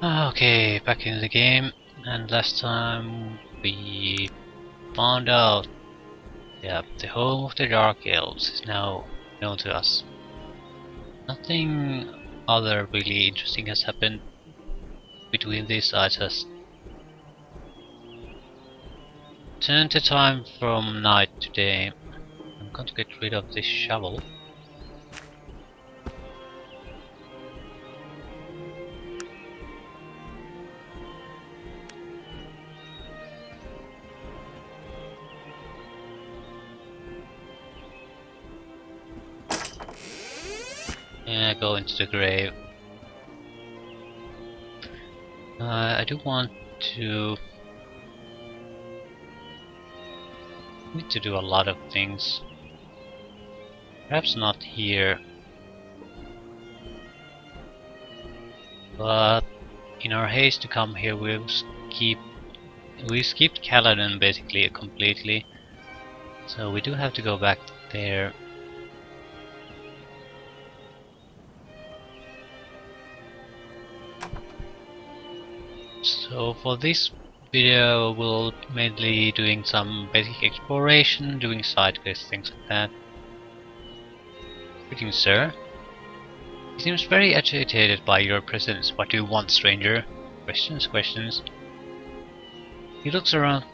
Okay, back in the game, and last time we found out that the home of the Dark Elves is now known to us. Nothing other really interesting has happened between these. I just turned the time from night to day. I'm going to get rid of this shovel. And go into the grave. I do want to need to do a lot of things. Perhaps not here, but in our haste to come here, we skipped Caladon basically completely. So we do have to go back there. So for this video, we'll mainly doing some basic exploration, doing side quests, things like that. Greetings, sir. He seems very agitated by your presence. What do you want, stranger? Questions, questions. He looks around.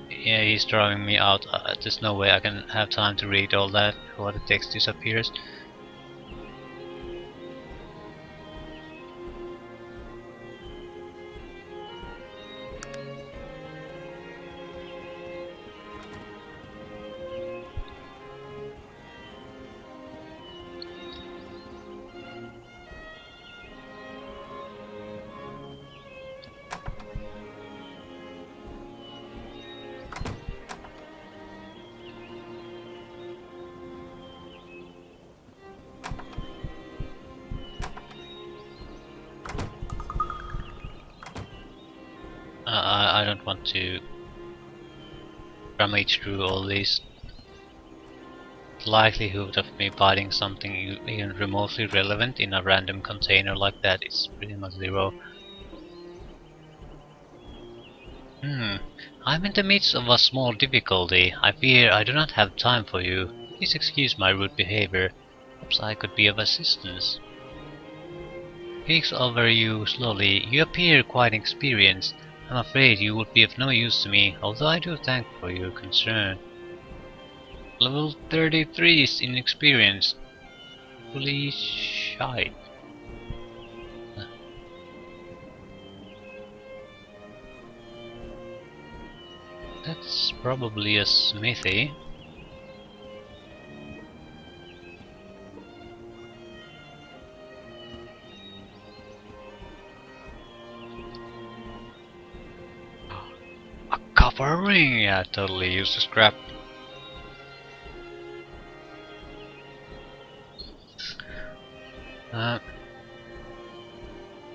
Yeah, he's drawing me out. There's no way I can have time to read all that before the text disappears. I don't want to rummage through all these. The likelihood of me finding something even remotely relevant in a random container like that is pretty much zero. I'm in the midst of a small difficulty. I fear I do not have time for you. Please excuse my rude behavior. Perhaps I could be of assistance. Peeks over you slowly. You appear quite experienced. I'm afraid you would be of no use to me, although I do thank for your concern. Level 33 is inexperienced. Holy shite. That's probably a smithy. A copper ring! Yeah, totally useless scrap.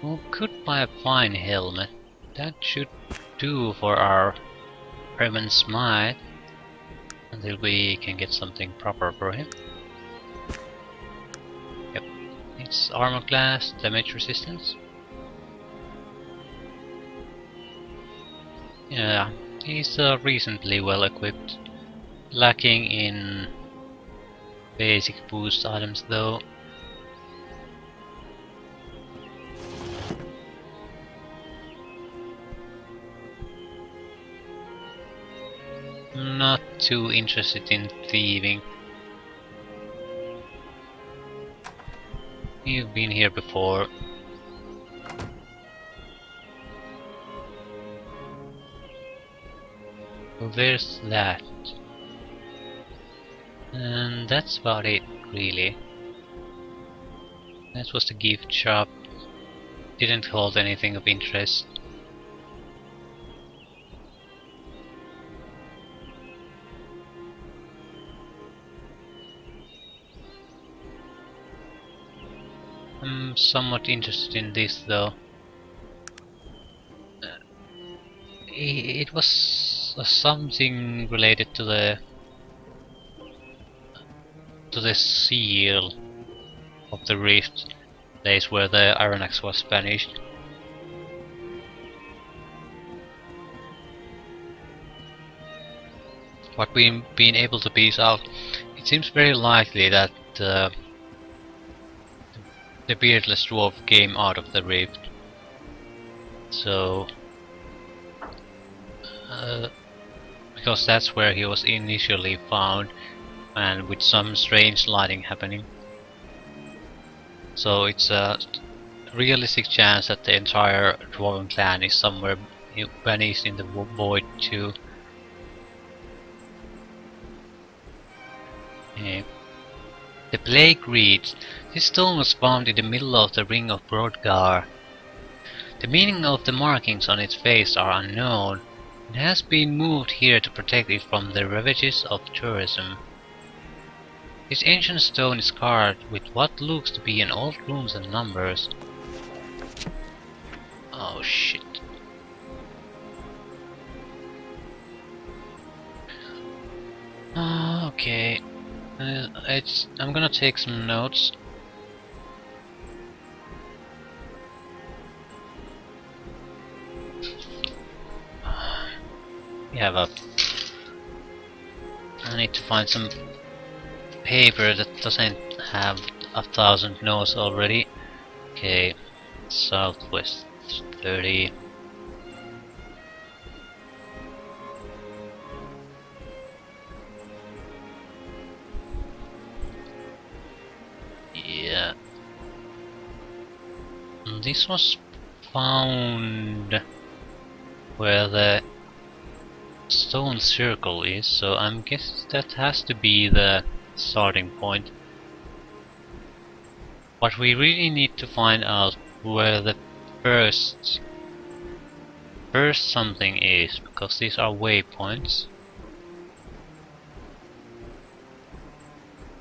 We could buy a fine helmet. That should do for our Herman Smite until we can get something proper for him. Yep, it's armor class, damage resistance. Yeah, he's recently well equipped, lacking in basic boost items though. Not too interested in thieving. You've been here before. Well, there's that. And that's about it, really. That was the gift shop. Didn't hold anything of interest. I'm somewhat interested in this though. It was something related to the seal. of the rift, place where the Iron Axe was banished. What we've been able to piece out, it seems very likely that the beardless dwarf came out of the rift. So, because that's where he was initially found, and with some strange lighting happening. So it's a realistic chance that the entire dwarven clan is somewhere banished in the void too. Yeah. The plague reads, this stone was found in the middle of the ring of Brodgar. The meaning of the markings on its face are unknown. It has been moved here to protect it from the ravages of tourism. This ancient stone is carved with what looks to be in old runes and numbers. Oh shit. Okay. I'm gonna take some notes. We have a... I need to find some paper that doesn't have 1,000 notes already. Okay, southwest 30. Yeah. And this was found where the stone circle is, so I'm guessing that has to be the starting point. But we really need to find out where the first something is, because these are waypoints.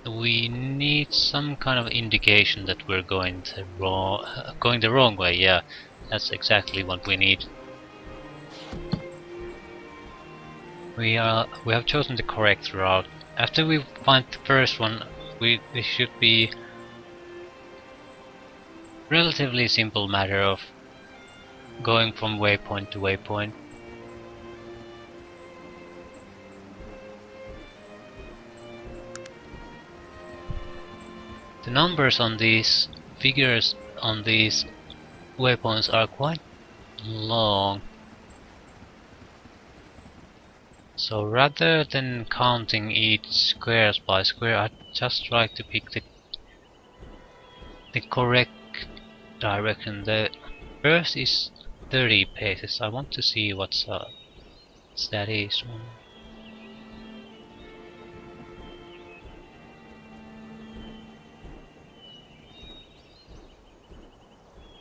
We need some kind of indication that we're going the wrong way. Yeah, that's exactly what we need. We have chosen the correct route. After we find the first one, we should be relatively simple matter of going from waypoint to waypoint. The numbers on these figures on these waypoints are quite long. So rather than counting each square by square, I just try to pick the correct direction. The first is 30 paces. I want to see what's that is.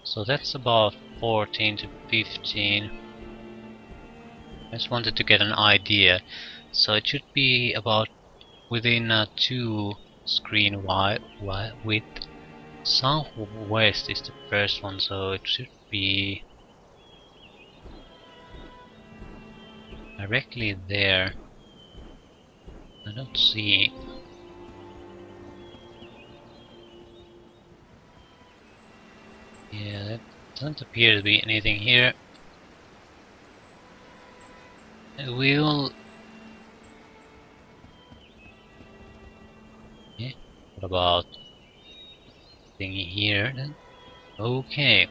So that's about 14 to 15. I just wanted to get an idea. So it should be about within 2 screen width. Southwest is the first one, so it should be directly there. I don't see. Yeah, there doesn't appear to be anything here. We'll... Yeah, what about thingy here then? Okay.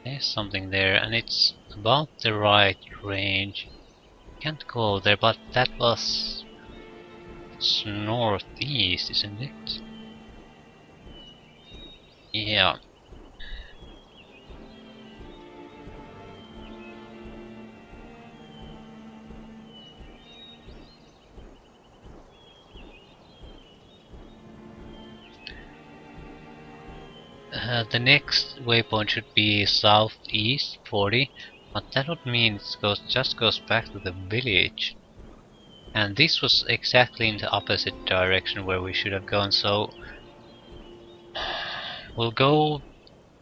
There's something there, and it's about the right range. Can't go there, but that was northeast, isn't it? Yeah. The next waypoint should be southeast 40, but that would mean it just goes back to the village. And this was exactly in the opposite direction where we should have gone, so we'll go...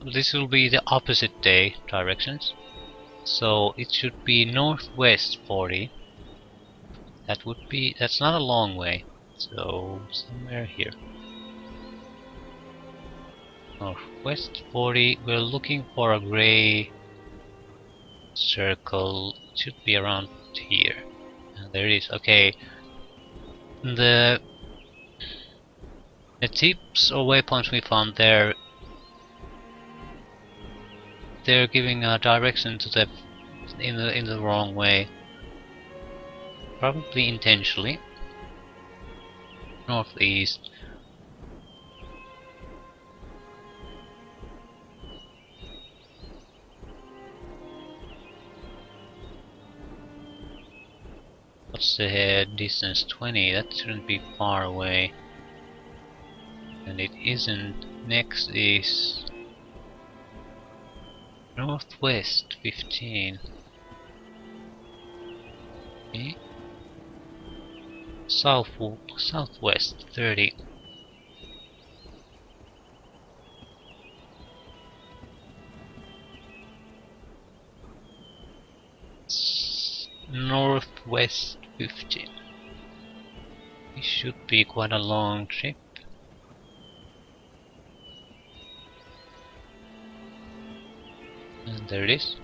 This will be the opposite day directions. So it should be northwest 40. That would be... That's not a long way. So somewhere here. Northwest 40. We're looking for a grey circle. It should be around here. And there it is. Okay. The tips or waypoints we found there, they're giving a direction to the in the wrong way. Probably intentionally. Northeast. What's the distance? 20. That shouldn't be far away. And it isn't. Next is Northwest 15. Okay. Southwest 30. Northwest 15. This should be quite a long trip. And there it is.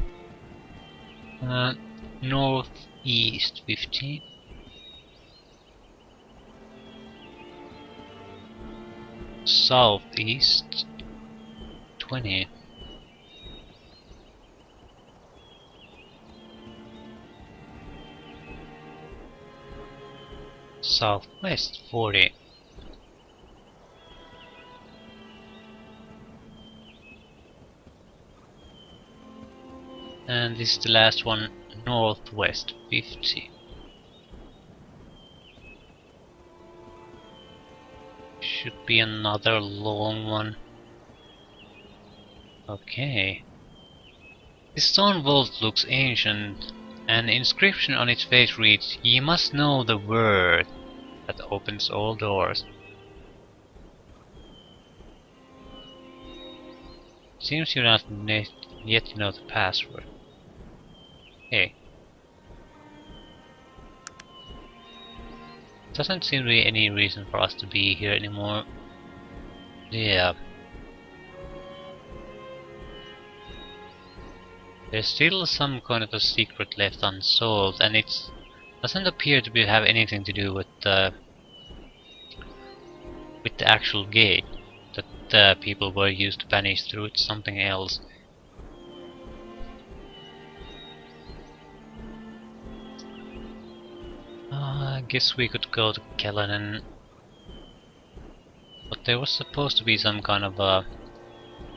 Northeast 15. Southeast 20. Southwest 40. And this is the last one, Northwest 50. Should be another long one. Okay. The stone vault looks ancient. An inscription on its face reads, "Ye must know the word that opens all doors." Seems you not yet to know the password. Hey. Doesn't seem to be any reason for us to be here anymore. Yeah. There's still some kind of a secret left unsolved, and it doesn't appear to have anything to do with the actual gate that people were used to vanish through. It's something else. I guess we could go to Kellan, but there was supposed to be some kind of a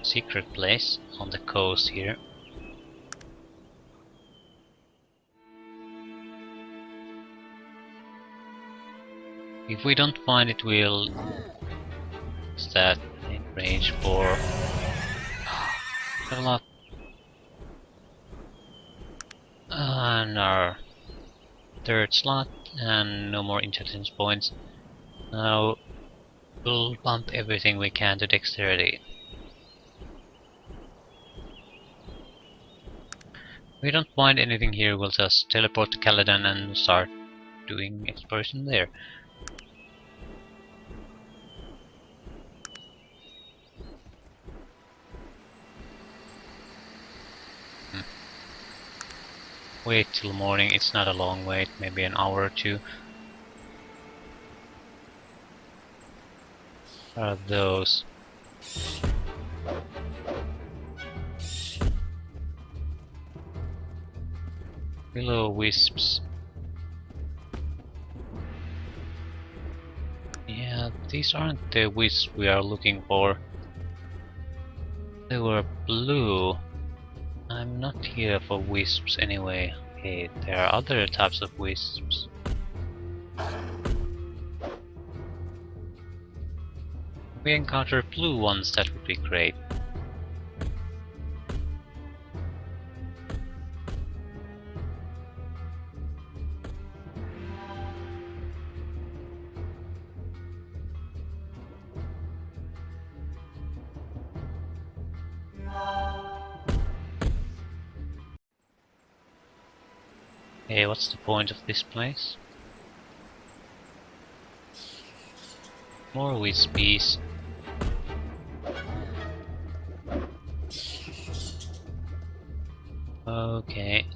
secret place on the coast here. If we don't find it, we'll stat in range for level up. And our third slot, and no more intelligence points. Now we'll bump everything we can to dexterity. If we don't find anything here, we'll just teleport to Caladan and start doing exploration there. Wait till morning, it's not a long wait, maybe an hour or two. What are those? Willow wisps. Yeah, these aren't the wisps we are looking for. They were blue. I'm not here for wisps anyway. Okay, there are other types of wisps. If we encounter blue ones, that would be great. Hey, what's the point of this place? More wispies. Okay.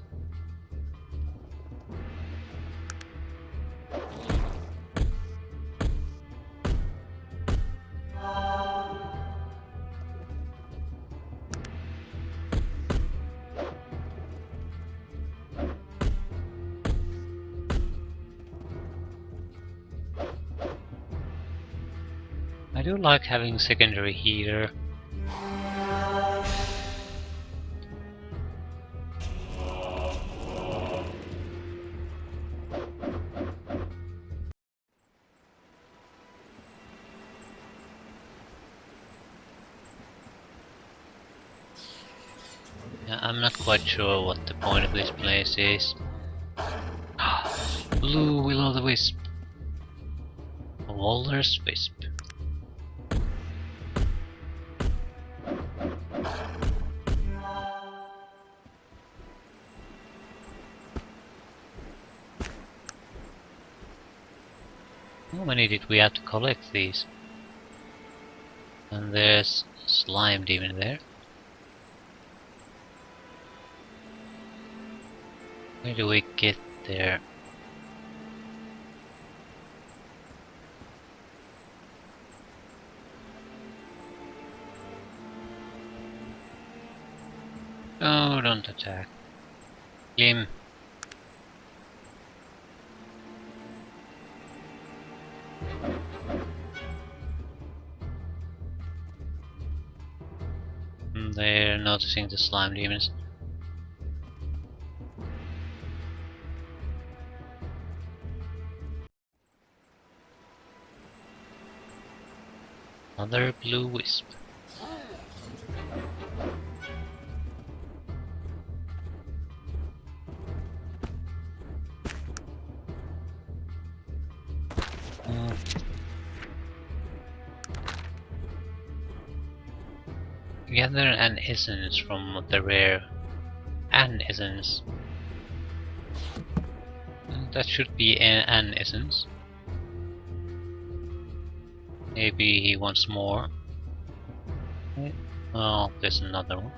I do like having secondary heater. Yeah, I'm not quite sure what the point of this place is. Blue will-o'-the-wisp. Walrus wisp. How many did we have to collect these? And there's slime demon there. Where do we get there? Oh, don't attack. Him. They're noticing the slime demons. Another blue wisp. Gather an essence from the rare an essence. That should be an essence. Maybe he wants more. Oh, there's another one.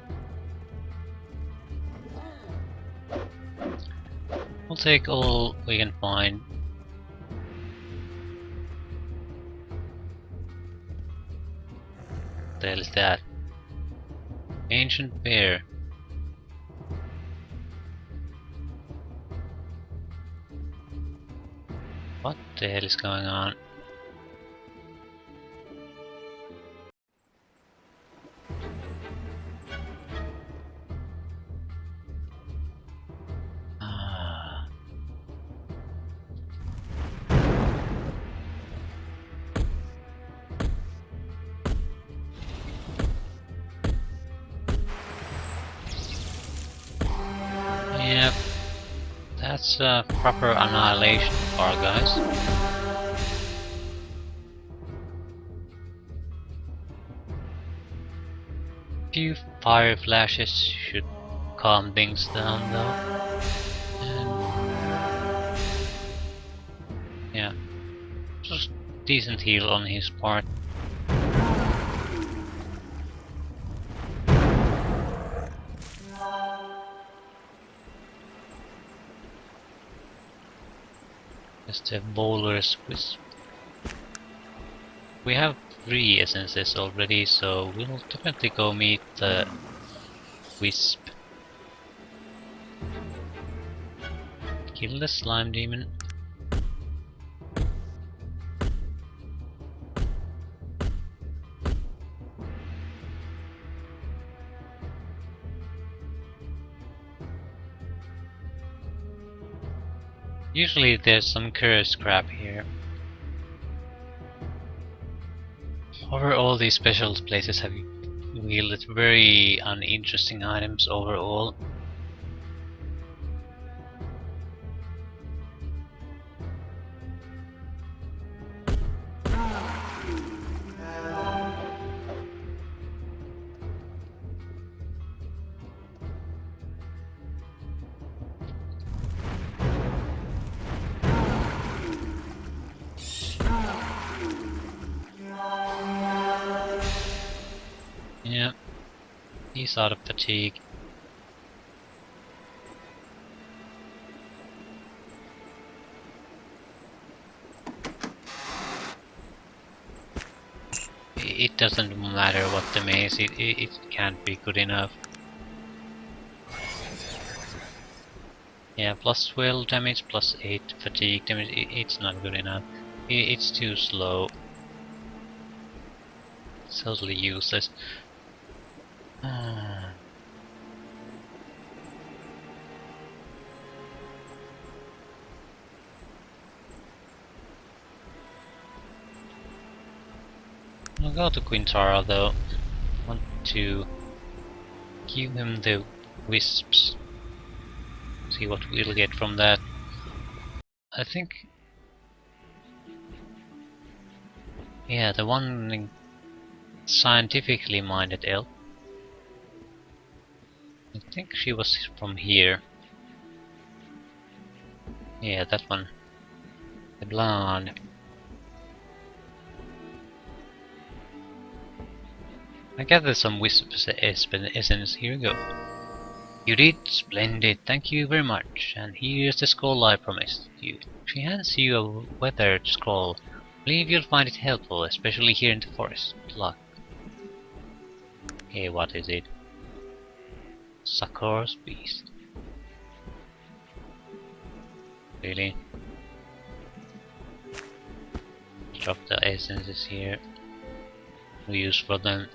We'll take all we can find. What the hell is that? Ancient bear. What the hell is going on? Yep, that's a proper annihilation bar, guys. A few fire flashes should calm things down, though. And yeah, just decent heal on his part. Just a bowler's wisp. We have 3 essences already, so we'll definitely go meet the wisp. Kill the slime demon. Usually there's some cursed crap here. Overall, these special places have yielded very uninteresting items overall. Yeah, he's out of fatigue. it doesn't matter what the maze, it can't be good enough. Yeah, plus 12 damage, plus 8 fatigue damage, it's not good enough. It's too slow. It's totally useless. I'll go to Quintara though. Want to give him the wisps. See what we'll get from that. I think... yeah, the one scientifically minded elf. I think she was from here. Yeah, that one. The blonde. I gathered some wisps essence. Here we go. You did splendid, thank you very much. And here's the scroll I promised you. She hands you a weathered scroll. Believe you'll find it helpful, especially here in the forest. Good luck. Okay, what is it? Sakor's beast. Really? Drop the essences here. No use for them.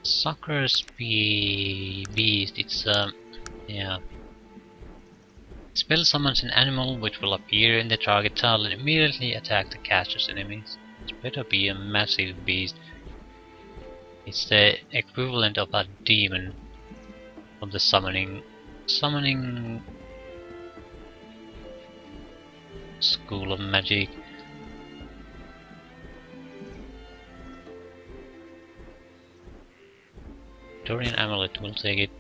Sakor's beast, it's yeah. Spell summons an animal which will appear in the target tile and immediately attack the caster's enemies. It better be a massive beast. It's the equivalent of a demon from the summoning school of magic. Dorian Amulet will take it.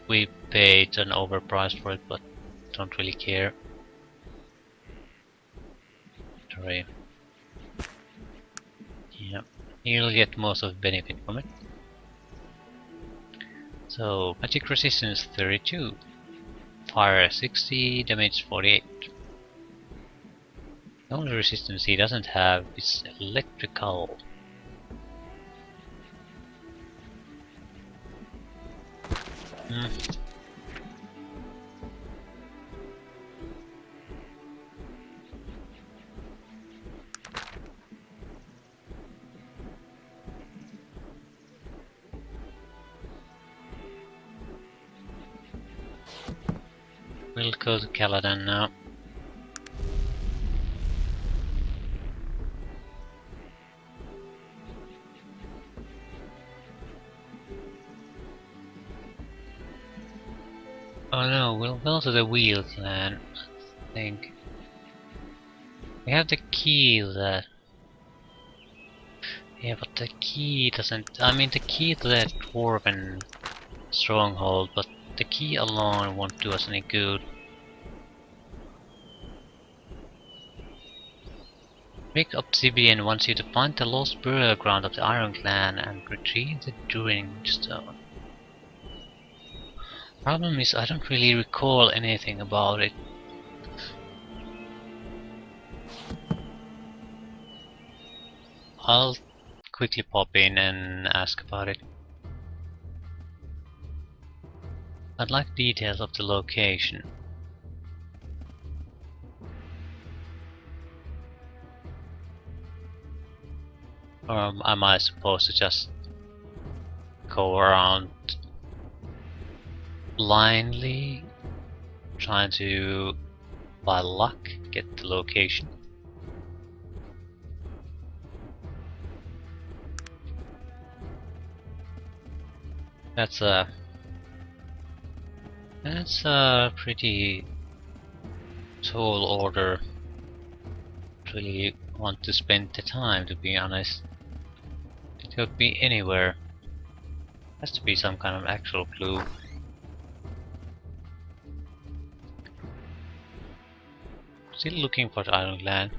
We paid an overpriced for it, but don't really care. Sorry. Yeah, you'll get most of the benefit from it. So, magic resistance 32, fire 60, damage 48. The only resistance he doesn't have is electrical. We'll go to Caladan now. Oh no, we'll go to the Wheel Clan, I think. We have the key that... yeah, but the key doesn't... I mean, the key to that dwarven stronghold, but the key alone won't do us any good. Rick Obsidian wants you to find the lost burial ground of the Iron Clan and retrieve the During Stone. Problem is, I don't really recall anything about it. I'll quickly pop in and ask about it. I'd like details of the location. Or am I supposed to just go around blindly trying to, by luck, get the location? That's a pretty tall order. Really want to spend the time, to be honest. It could be anywhere. Has to be some kind of actual clue. Still looking for the Iron Clan.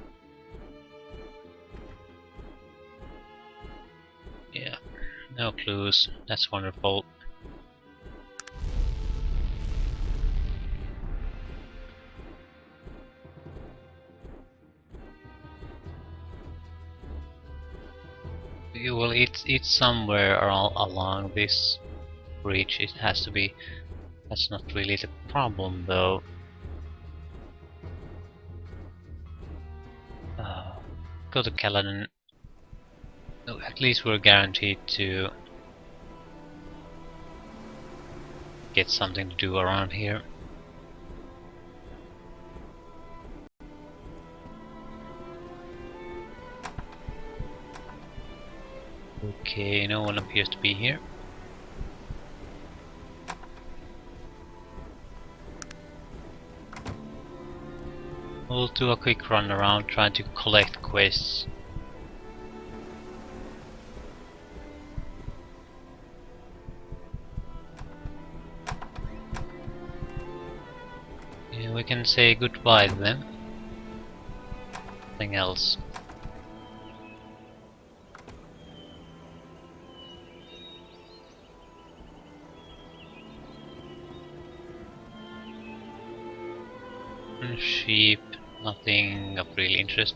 No clues. That's wonderful. Well, it's somewhere along this bridge. It has to be. That's not really the problem, though. Go to Caledon. No, at least we're guaranteed to get something to do around here. Okay, no one appears to be here. We'll do a quick run around trying to collect quests. Yeah, we can say goodbye to them. Nothing else. Sheep, nothing of real interest.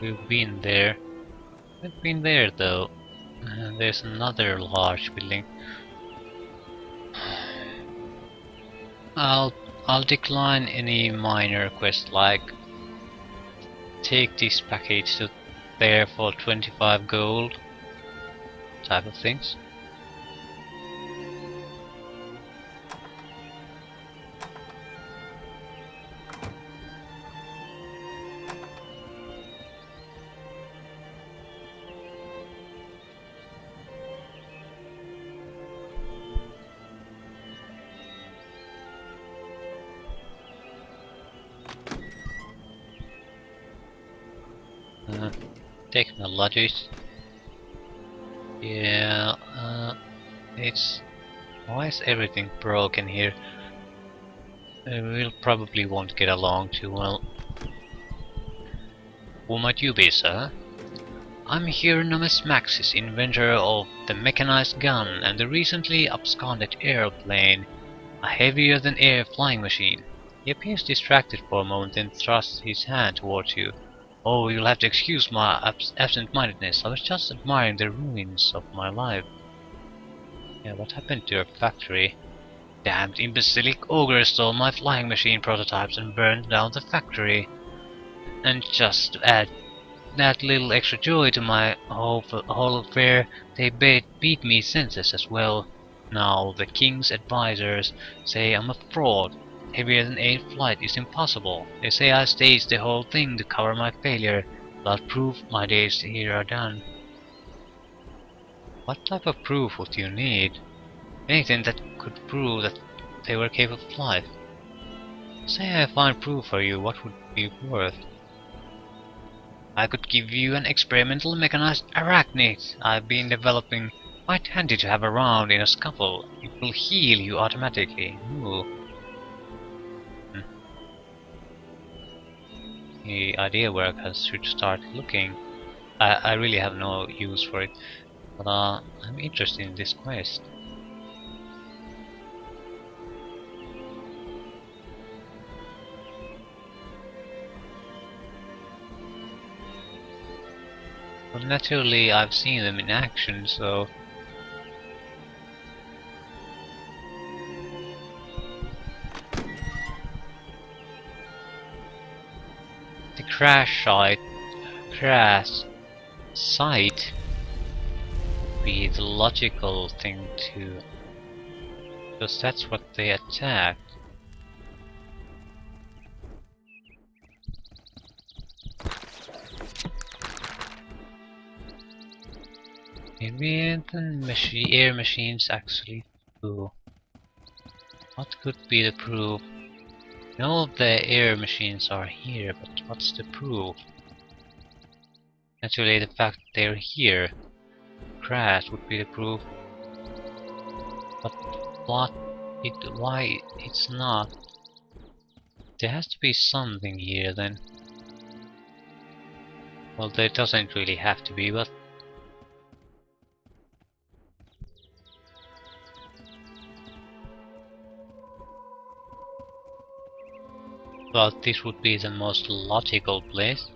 We've been there. We've been there though. There's another large building. I'll decline any minor quest like take this package to there for 25 gold type of things. Technologies. Yeah, it's... Why is everything broken here? We'll probably won't get along too well. Who might you be, sir? I'm Hieronymus Maxis, inventor of the mechanized gun and the recently absconded airplane, a heavier-than-air flying machine. He appears distracted for a moment and thrusts his hand towards you. Oh, you'll have to excuse my absent-mindedness. I was just admiring the ruins of my life. Yeah, what happened to your factory? Damned imbecilic ogre stole my flying machine prototypes and burned down the factory. And just to add that little extra joy to my whole affair, they beat me senseless as well. Now the king's advisors say I'm a fraud. Heavier than air flight is impossible. They say I staged the whole thing to cover my failure. Without proof, my days here are done. What type of proof would you need? Anything that could prove that they were capable of flight. Say I find proof for you, what would it be worth? I could give you an experimental mechanized arachnid I've been developing. Quite handy to have around in a scuffle. It will heal you automatically. Ooh. The idea where I should start looking. I really have no use for it, but I'm interested in this quest. Well, naturally, I've seen them in action, so... The crash site would be the logical thing to... because that's what they attacked. Maybe the air machines actually do. What could be the proof? No, the air machines are here, but what's the proof? Naturally, the fact they're here. Crash would be the proof. But why it's not? There has to be something here then. Well, there doesn't really have to be, but this would be the most logical place.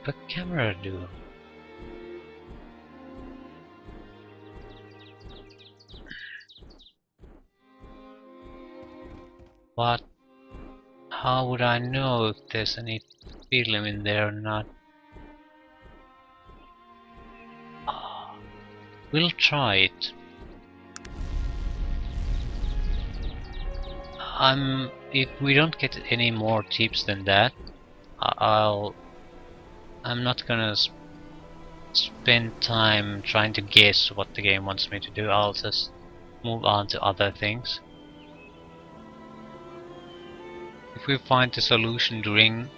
What camera do? What? How would I know if there's any film in there or not? Ah, we'll try it. If we don't get any more tips than that, I'm not gonna spend time trying to guess what the game wants me to do. I'll just move on to other things. If we find the solution during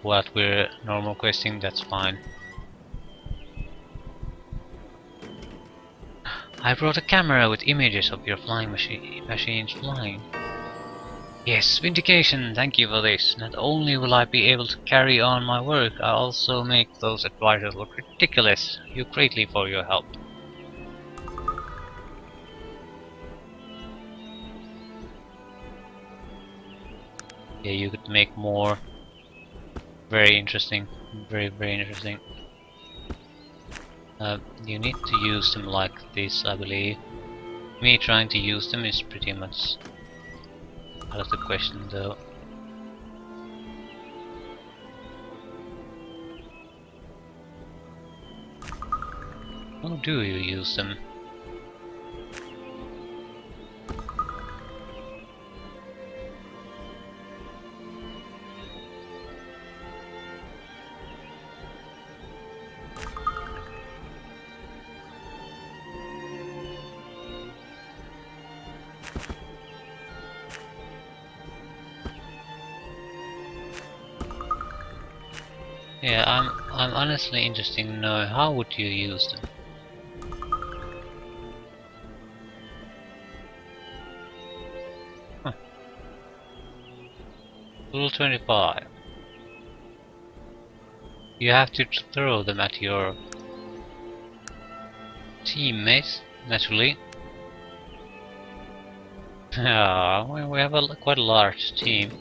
what we're normal questing, that's fine. I brought a camera with images of your flying machines flying. Yes, vindication, thank you for this. Not only will I be able to carry on my work, I also make those advisors look ridiculous. You greatly for your help. Yeah, you could make more. Very interesting. Very, very interesting. You need to use them like this, I believe. Me trying to use them is pretty much out of the question, though. How do you use them? Yeah, I'm honestly interested to know how would you use them. Huh. Rule 25. You have to throw them at your teammates, naturally. We have quite a large team.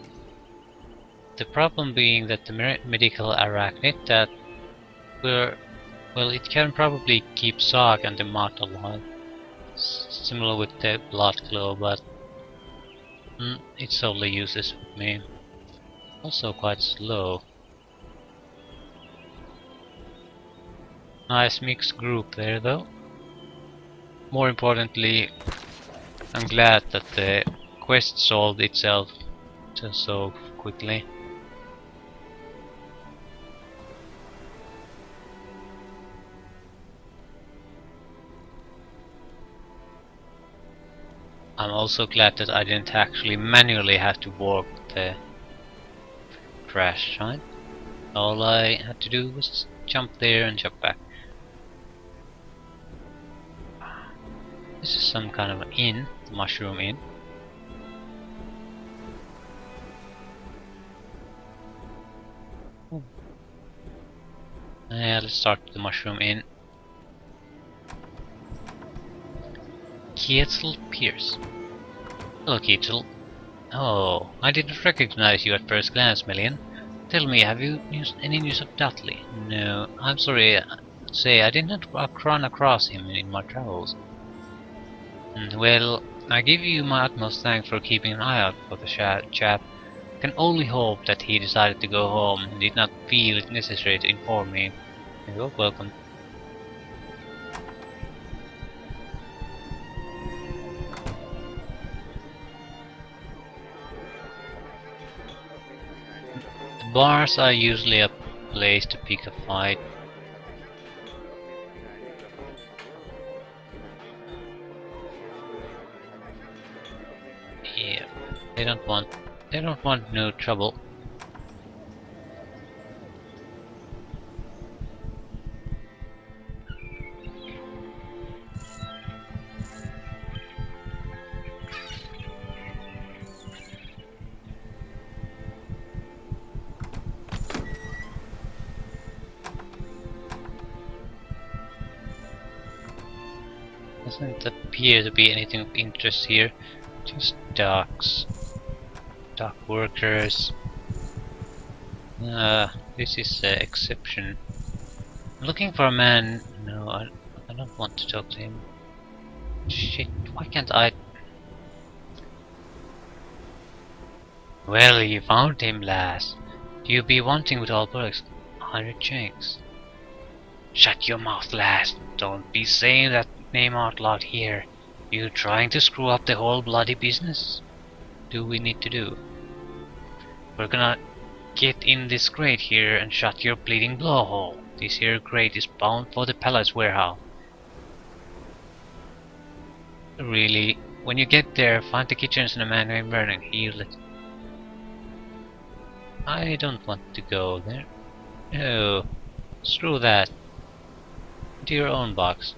The problem being that the medical arachnid that well, it can probably keep Zog and the Mott alive. Similar with the Blood Claw, but it solely uses me. Also quite slow. Nice mixed group there though. More importantly, I'm glad that the quest solved itself just so quickly. I'm also glad that I didn't actually manually have to walk the crash site. All I had to do was jump there and jump back. This is some kind of an inn, mushroom inn. Yeah, let's start with the mushroom inn. Kietel Pierce. Hello, Kietel. Oh, I didn't recognize you at first glance, Million. Tell me, have you any news of Dudley? No, I'm sorry. Say, I did not run across him in my travels. Well, I give you my utmost thanks for keeping an eye out for the chap. I can only hope that he decided to go home and did not feel it necessary to inform me. You're welcome. The bars are usually a place to pick a fight. Yeah, they don't want no trouble. Doesn't appear to be anything of interest here. Just docks. Dock workers. This is an exception. I'm looking for a man. No, I don't want to talk to him. Shit, why can't I? Well, you found him, lass. Do you be wanting with all perks? 100 shanks. Shut your mouth, lass. Don't be saying that name out loud here. You trying to screw up the whole bloody business? Do we need to do? We're gonna get in this crate here and shut your bleeding blowhole. This here crate is bound for the pallets warehouse. Really? When you get there, find the kitchens and a man named Vernon. Heal it. I don't want to go there. No. Screw that. Into your own box.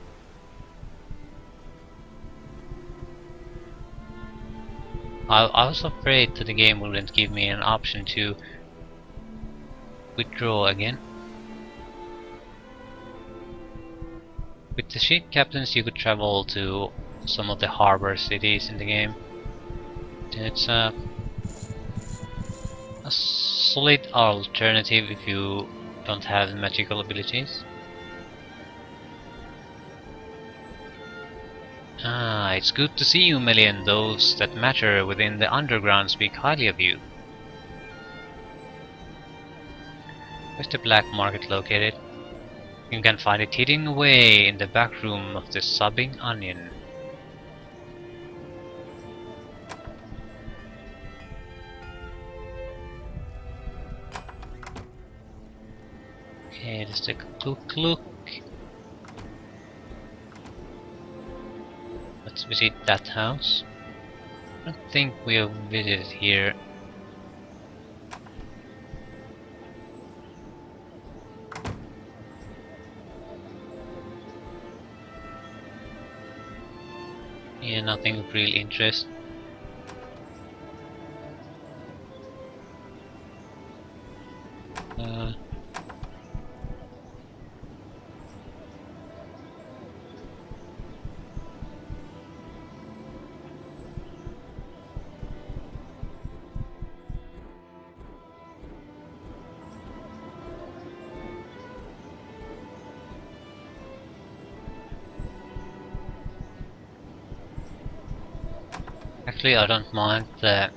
I was afraid that the game wouldn't give me an option to withdraw again. With the ship captains you could travel to some of the harbor cities in the game. It's a solid alternative if you don't have magical abilities. Ah, it's good to see you, Million. Those that matter within the underground speak highly of you. Where's the black market located? You can find it hidden away in the back room of the Sobbing Onion. Okay, let's take a quick look. Let's visit that house. I don't think we have visited here. Yeah, nothing of real interest. Actually, I don't mind the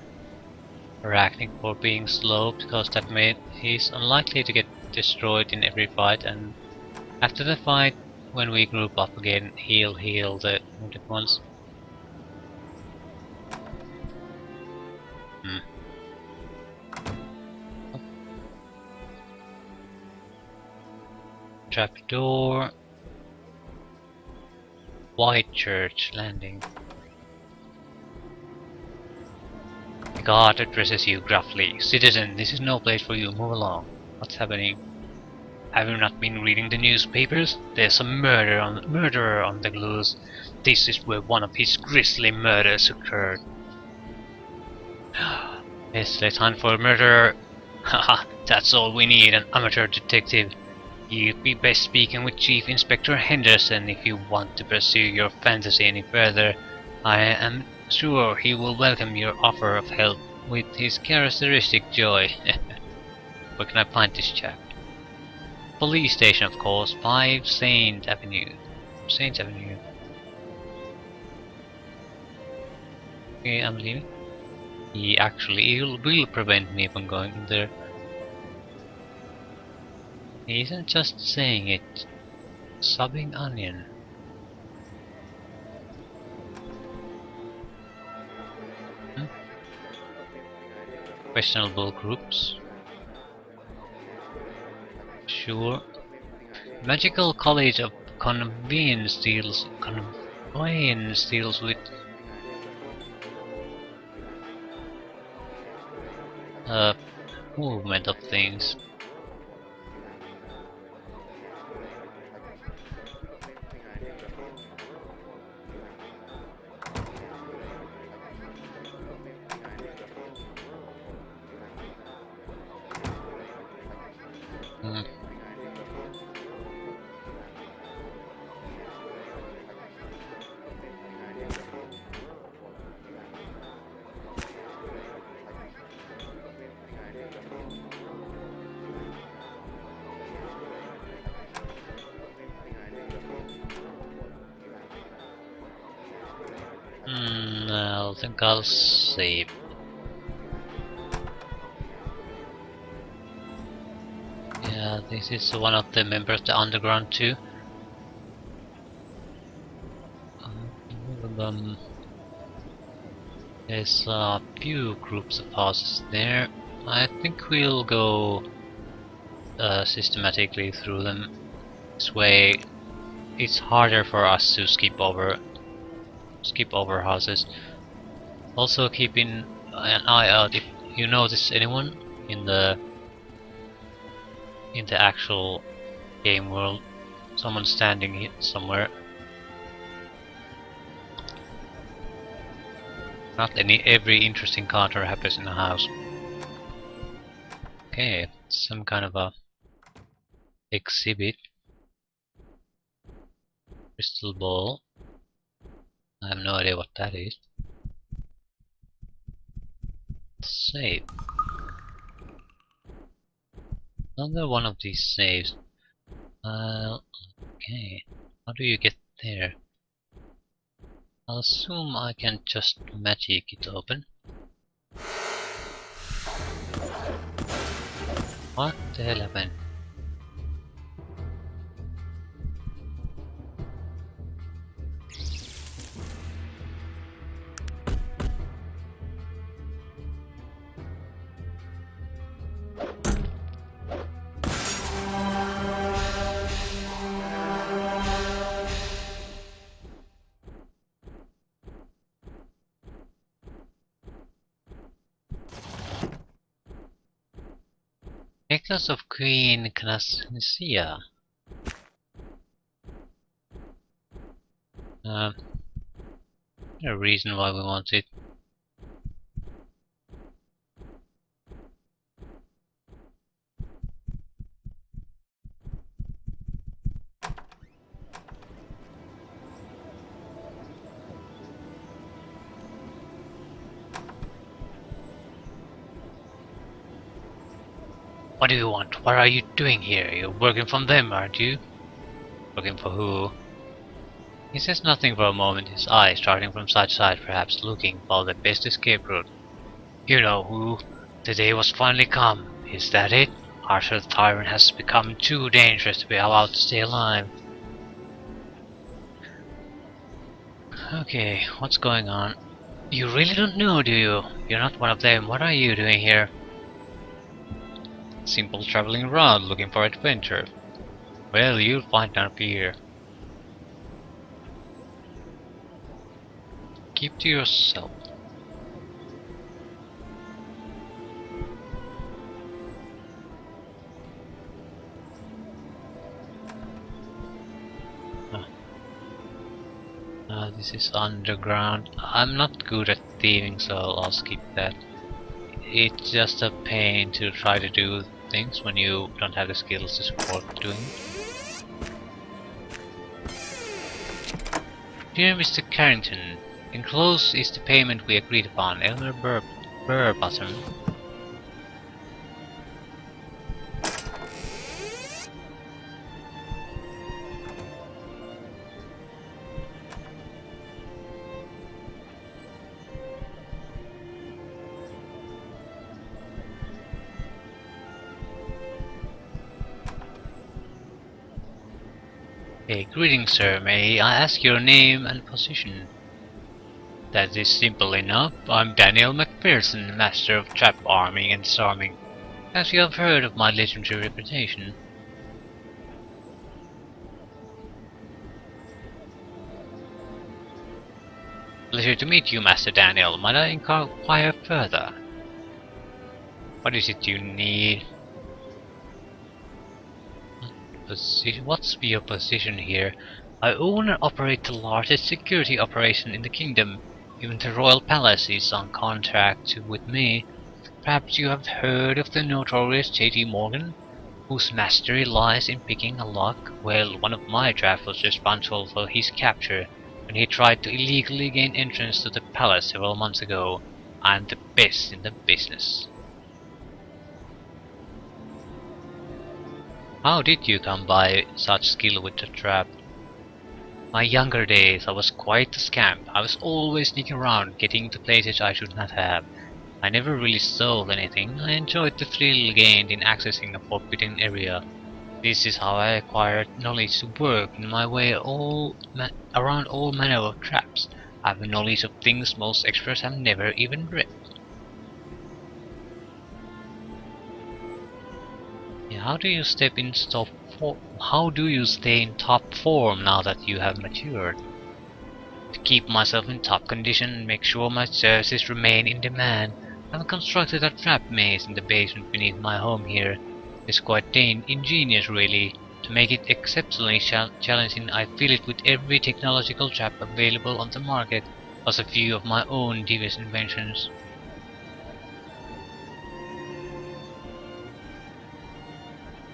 Arachnic for being slow, because that means he's unlikely to get destroyed in every fight, and after the fight, when we group up again, he'll heal the wounded ones. Trapdoor. White Church Landing. The guard addresses you gruffly. Citizen, this is no place for you. Move along. What's happening? Have you not been reading the newspapers? There's a murderer on the loose. This is where one of his grisly murders occurred. Yes, let's hunt for a murderer. Haha, that's all we need, an amateur detective. You'd be best speaking with Chief Inspector Henderson if you want to pursue your fantasy any further. I am sure he will welcome your offer of help with his characteristic joy. Where can I find this chap? Police station, of course, 5 Saint Avenue. Saint Avenue. Okay, I'm leaving. He actually will prevent me from going in there. He isn't just saying it. Sobbing Onion. Questionable groups. Sure. Magical College of Convenience deals with movement of things. think I'll save. Yeah, this is one of the members of the underground too. There's a few groups of houses there. I think we'll go systematically through them. This way, it's harder for us to skip over houses. Also, keeping an eye out if you notice anyone in the actual game world. Someone standing somewhere. Not every interesting encounter happens in a house. Okay, some kind of a exhibit. Crystal ball. I have no idea what that is. Save. Another one of these saves. Okay. How do you get there? I'll assume I can just magic it open. What the hell happened? Necklace of Queen Knasnesia. A reason why we want it. What do you want? What are you doing here? You're working from them, aren't you? Working for who? He says nothing for a moment, his eyes darting from side to side, perhaps looking for the best escape route. You know who? The day was finally come. Is that it? Arthur the Tyrant has become too dangerous to be allowed to stay alive. Okay, what's going on? You really don't know, do you? You're not one of them. What are you doing here? Simple traveling around looking for adventure. Well, you'll find out here. Keep to yourself. This is underground. I'm not good at thieving, so I'll skip that. It's just a pain to try to do things when you don't have the skills to support doing it. Dear Mr. Carrington, enclosed is the payment we agreed upon. Elmer Burbottom. Hey, greetings, sir. May I ask your name and position? That is simple enough. I'm Daniel McPherson, master of trap arming and disarming. As you have heard of my legendary reputation. Pleasure to meet you, Master Daniel. Might I inquire further? What is it you need? What's your position here? I own and operate the largest security operation in the kingdom. Even the royal palace is on contract with me. Perhaps you have heard of the notorious J.T. Morgan, whose mastery lies in picking a lock. Well, one of my traps was responsible for his capture when he tried to illegally gain entrance to the palace several months ago. I'm the best in the business. How did you come by such skill with the trap? My younger days, I was quite a scamp. I was always sneaking around, getting to places I should not have. I never really stole anything. I enjoyed the thrill gained in accessing a forbidden area. This is how I acquired knowledge to work in my way around all manner of traps. I have a knowledge of things most experts have never even read. Yeah, how do you How do you stay in top form now that you have matured? To keep myself in top condition and make sure my services remain in demand, I've constructed a trap maze in the basement beneath my home here. It's quite ingenious really. To make it exceptionally challenging, I fill it with every technological trap available on the market, plus a few of my own devious inventions.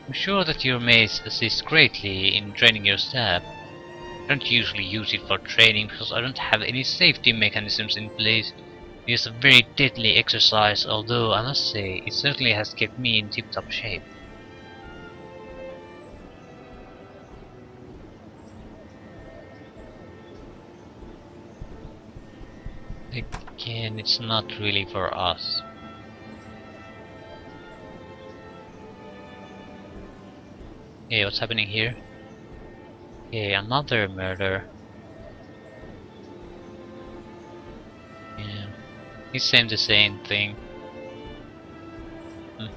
I'm sure that your maze assists greatly in training your staff. I don't usually use it for training because I don't have any safety mechanisms in place. It is a very deadly exercise, although I must say it certainly has kept me in tip-top shape. Again, it's not really for us. Hey, what's happening here? Okay, another murder. Yeah, it's the same thing. Hmm.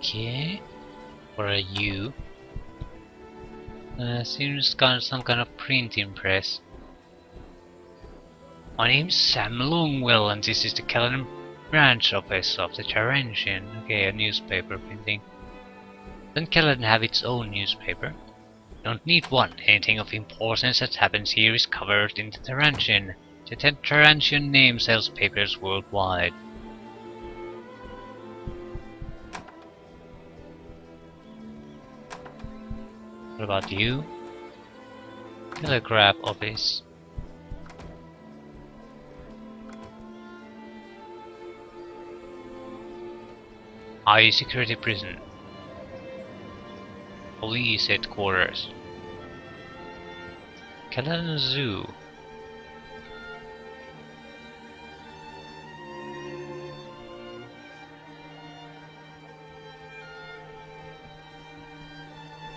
Okay, what are you? Seems some kind of printing press. My name's Sam Longwell, and this is the Callan branch office of the Tarantine. Okay, a newspaper printing. Doesn't Callan have its own newspaper? Don't need one. Anything of importance that happens here is covered in the Tarantine. The Tarantine name sells papers worldwide. What about you? Telegraph office. High security prison. Police headquarters. Callan Zoo.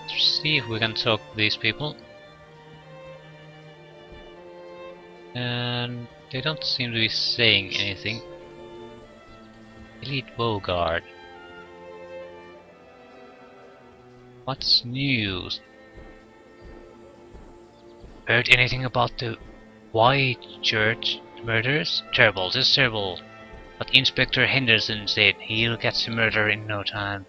Let's see if we can talk to these people. And they don't seem to be saying anything. Elite Bogart. What's news? Heard anything about the White Church murders? Terrible, just terrible. But Inspector Henderson said he'll catch the murderer in no time.